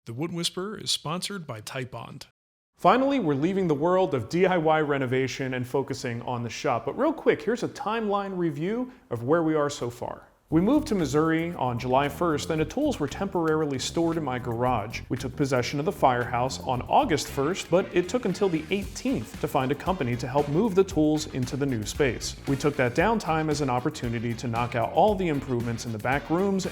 The Wood Whisperer is sponsored by Typebond. Finally, we're leaving the world of DIY renovation and focusing on the shop. But real quick, here's a timeline review of where we are so far. We moved to Missouri on July 1st, and the tools were temporarily stored in my garage. We took possession of the firehouse on August 1st, but it took until the 18th to find a company to help move the tools into the new space. We took that downtime as an opportunity to knock out all the improvements in the back rooms,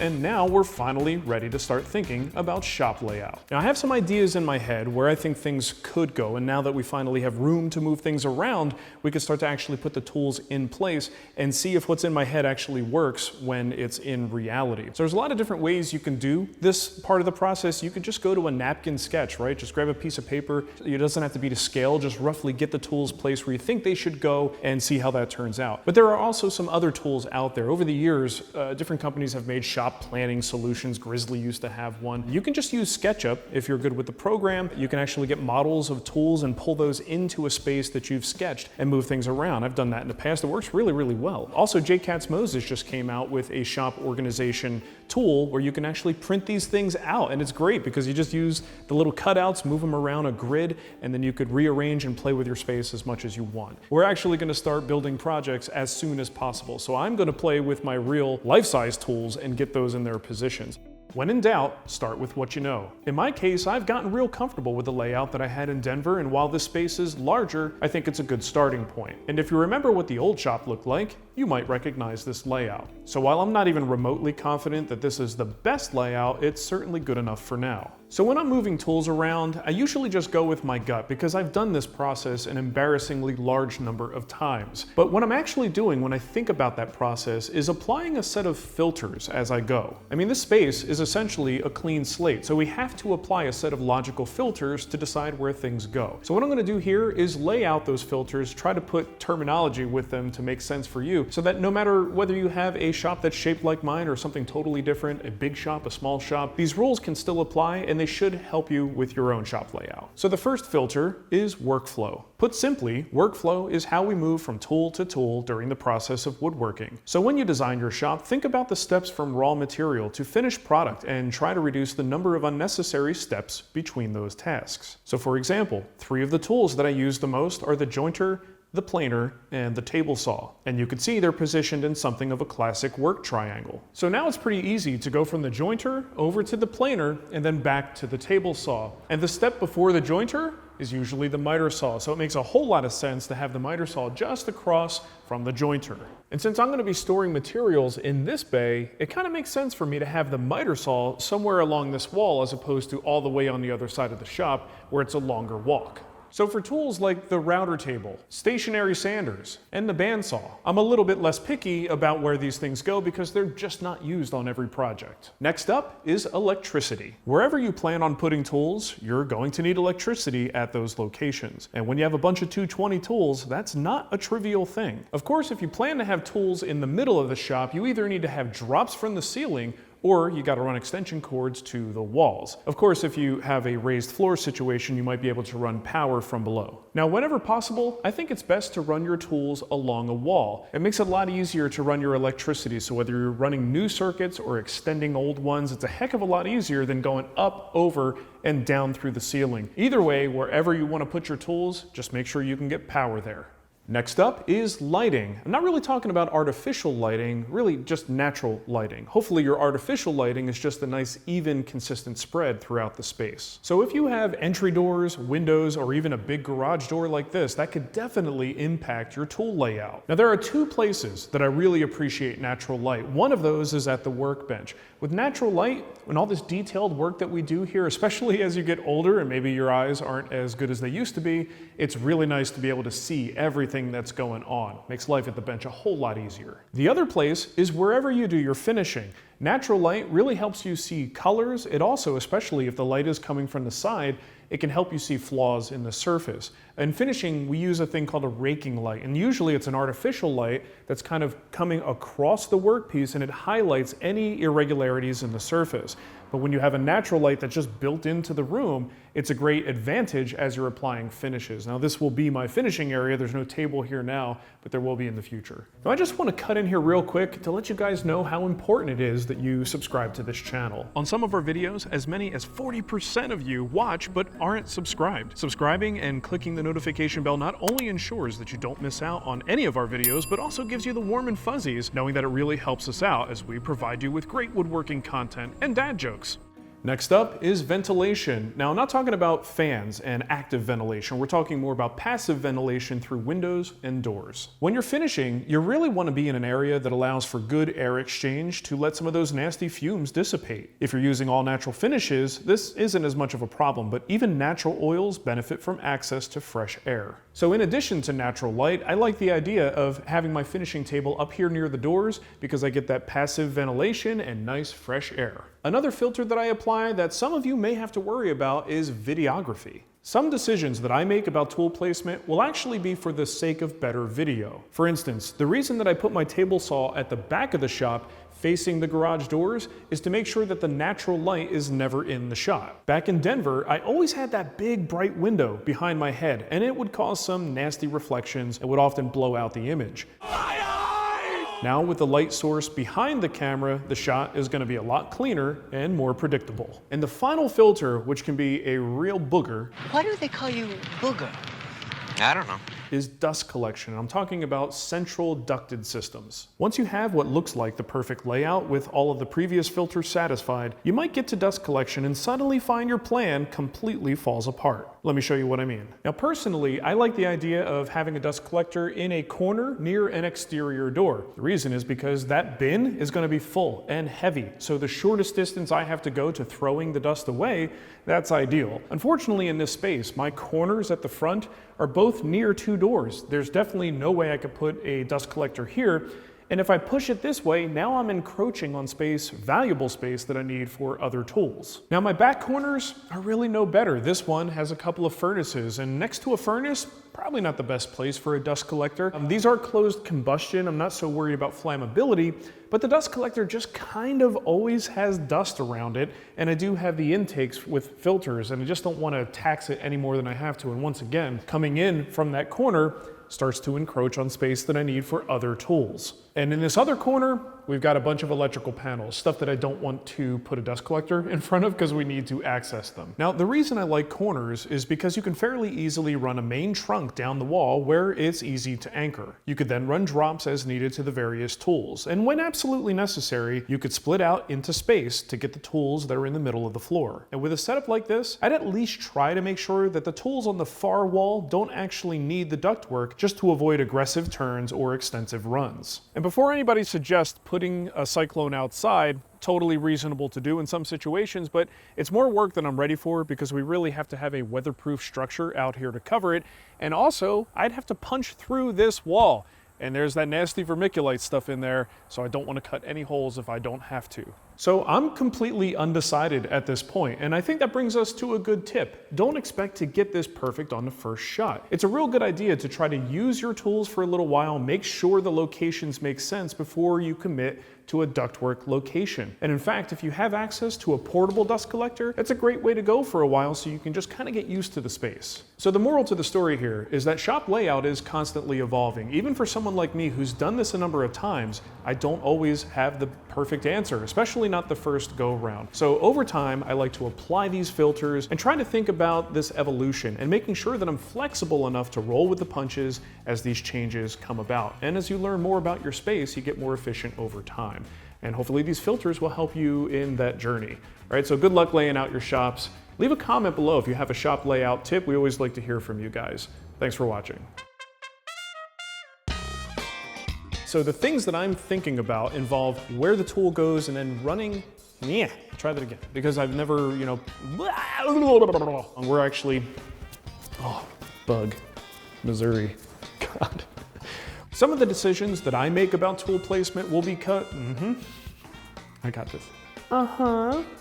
and now we're finally ready to start thinking about shop layout. Now I have some ideas in my head where I think things could go, and now that we finally have room to move things around, we can start to actually put the tools in place and see if what's in my head actually works when it's in reality. So there's a lot of different ways you can do this part of the process. You could just go to a napkin sketch, right? Just grab a piece of paper. It doesn't have to be to scale, just roughly get the tools placed where you think they should go and see how that turns out. But there are also some other tools out there. Over the years, different companies have made shop planning solutions. Grizzly used to have one. You can just use SketchUp if you're good with the program. You can actually get models of tools and pull those into a space that you've sketched and move things around. I've done that in the past. It works really, really well. Also, JKatzMoses just came out with a shop organization tool where you can actually print these things out, and it's great because you just use the little cutouts, move them around a grid, and then you could rearrange and play with your space as much as you want. We're actually going to start building projects as soon as possible, so I'm going to play with my real life-size tools and get those in their positions. When in doubt, start with what you know. In my case, I've gotten real comfortable with the layout that I had in Denver, and while this space is larger, I think it's a good starting point. And if you remember what the old shop looked like, you might recognize this layout. So while I'm not even remotely confident that this is the best layout, it's certainly good enough for now. So when I'm moving tools around, I usually just go with my gut because I've done this process an embarrassingly large number of times. But what I'm actually doing when I think about that process is applying a set of filters as I go. I mean, this space is essentially a clean slate, so we have to apply a set of logical filters to decide where things go. So what I'm going to do here is lay out those filters, try to put terminology with them to make sense for you, so that no matter whether you have a shop that's shaped like mine or something totally different, a big shop, a small shop, these rules can still apply and they should help you with your own shop layout. So the first filter is workflow. Put simply, workflow is how we move from tool to tool during the process of woodworking. So when you design your shop, think about the steps from raw material to finished product and try to reduce the number of unnecessary steps between those tasks. So for example, 3 of the tools that I use the most are the jointer, the planer, and the table saw. And you can see they're positioned in something of a classic work triangle. So now it's pretty easy to go from the jointer over to the planer and then back to the table saw. And the step before the jointer is usually the miter saw, so it makes a whole lot of sense to have the miter saw just across from the jointer. And since I'm going to be storing materials in this bay, it kind of makes sense for me to have the miter saw somewhere along this wall as opposed to all the way on the other side of the shop where it's a longer walk. So for tools like the router table, stationary sanders, and the bandsaw, I'm a little bit less picky about where these things go because they're just not used on every project. Next up is electricity. Wherever you plan on putting tools, you're going to need electricity at those locations. And when you have a bunch of 220 tools, that's not a trivial thing. Of course, if you plan to have tools in the middle of the shop, you either need to have drops from the ceiling or you got to run extension cords to the walls. Of course, if you have a raised floor situation, you might be able to run power from below. Now, whenever possible, I think it's best to run your tools along a wall. It makes it a lot easier to run your electricity, so whether you're running new circuits or extending old ones, it's a heck of a lot easier than going up, over, and down through the ceiling. Either way, wherever you want to put your tools, just make sure you can get power there. Next up is lighting. I'm not really talking about artificial lighting, really just natural lighting. Hopefully your artificial lighting is just a nice, even, consistent spread throughout the space. So if you have entry doors, windows, or even a big garage door like this, that could definitely impact your tool layout. Now there are 2 places that I really appreciate natural light. One of those is at the workbench. With natural light, and all this detailed work that we do here, especially as you get older and maybe your eyes aren't as good as they used to be, it's really nice to be able to see everything that's going on. Makes life at the bench a whole lot easier. The other place is wherever you do your finishing. Natural light really helps you see colors. It also, especially if the light is coming from the side, it can help you see flaws in the surface. In finishing, we use a thing called a raking light, and usually it's an artificial light that's kind of coming across the workpiece and it highlights any irregularities in the surface. But when you have a natural light that's just built into the room, it's a great advantage as you're applying finishes. Now this will be my finishing area. There's no table here now, but there will be in the future. Now I just want to cut in here real quick to let you guys know how important it is that that you subscribe to this channel. On some of our videos, as many as 40% of you watch but aren't subscribed. Subscribing and clicking the notification bell not only ensures that you don't miss out on any of our videos, but also gives you the warm and fuzzies, knowing that it really helps us out as we provide you with great woodworking content and dad jokes. Next up is ventilation. Now, I'm not talking about fans and active ventilation. We're talking more about passive ventilation through windows and doors. When you're finishing, you really want to be in an area that allows for good air exchange to let some of those nasty fumes dissipate. If you're using all natural finishes, this isn't as much of a problem, but even natural oils benefit from access to fresh air. So in addition to natural light, I like the idea of having my finishing table up here near the doors because I get that passive ventilation and nice fresh air. Another filter that I apply that some of you may have to worry about is videography. Some decisions that I make about tool placement will actually be for the sake of better video. For instance, the reason that I put my table saw at the back of the shop facing the garage doors is to make sure that the natural light is never in the shot. Back in Denver, I always had that big bright window behind my head, and it would cause some nasty reflections and would often blow out the image. Now with the light source behind the camera, the shot is going to be a lot cleaner and more predictable. And the final filter, which can be a real booger. Why do they call you Booger? I don't know. Is dust collection. I'm talking about central ducted systems. Once you have what looks like the perfect layout with all of the previous filters satisfied, you might get to dust collection and suddenly find your plan completely falls apart. Let me show you what I mean. Now personally, I like the idea of having a dust collector in a corner near an exterior door. The reason is because that bin is going to be full and heavy, so the shortest distance I have to go to throwing the dust away, that's ideal. Unfortunately in this space, my corners at the front are both near two doors. There's definitely no way I could put a dust collector here. And if I push it this way, now I'm encroaching on space, valuable space that I need for other tools. Now my back corners are really no better. This one has a couple of furnaces, and next to a furnace, probably not the best place for a dust collector. These are closed combustion. I'm not so worried about flammability, but the dust collector just kind of always has dust around it, and I do have the intakes with filters, and I just don't want to tax it any more than I have to. And once again, coming in from that corner starts to encroach on space that I need for other tools. And in this other corner, we've got a bunch of electrical panels, stuff that I don't want to put a dust collector in front of because we need to access them. Now, the reason I like corners is because you can fairly easily run a main trunk down the wall where it's easy to anchor. You could then run drops as needed to the various tools. And when absolutely necessary, you could split out into space to get the tools that are in the middle of the floor. And with a setup like this, I'd at least try to make sure that the tools on the far wall don't actually need the ductwork just to avoid aggressive turns or extensive runs. And before anybody suggests putting a cyclone outside, totally reasonable to do in some situations, but it's more work than I'm ready for because we really have to have a weatherproof structure out here to cover it. And also, I'd have to punch through this wall. And there's that nasty vermiculite stuff in there, so I don't want to cut any holes if I don't have to. So I'm completely undecided at this point, and I think that brings us to a good tip. Don't expect to get this perfect on the first shot. It's a real good idea to try to use your tools for a little while, make sure the locations make sense before you commit to a ductwork location. And in fact, if you have access to a portable dust collector, that's a great way to go for a while so you can just kind of get used to the space. So the moral to the story here is that shop layout is constantly evolving. Even for someone like me who's done this a number of times, I don't always have the perfect answer, especially not the first go around. So over time, I like to apply these filters and try to think about this evolution and making sure that I'm flexible enough to roll with the punches as these changes come about. And as you learn more about your space, you get more efficient over time. And hopefully these filters will help you in that journey. All right, so good luck laying out your shops. Leave a comment below if you have a shop layout tip. We always like to hear from you guys. Thanks for watching. So the things that I'm thinking about involve where the tool goes and then running. Yeah, try that again. Because I've never, we're actually, bug, Missouri, God. Some of the decisions that I make about tool placement will be cut. I got this.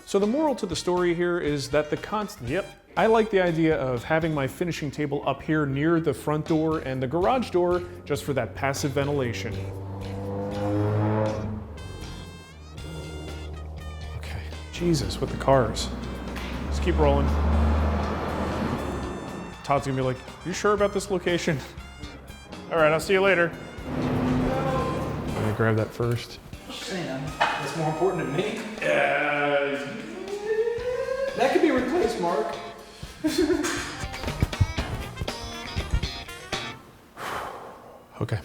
So the moral to the story here is that I like the idea of having my finishing table up here near the front door and the garage door just for that passive ventilation. Okay, Jesus, with the cars. Let's keep rolling. Todd's gonna be like, you sure about this location? All right, I'll see you later. I'm gonna grab that first. Sam. That's more important than me. That could be replaced, Mark. Okay.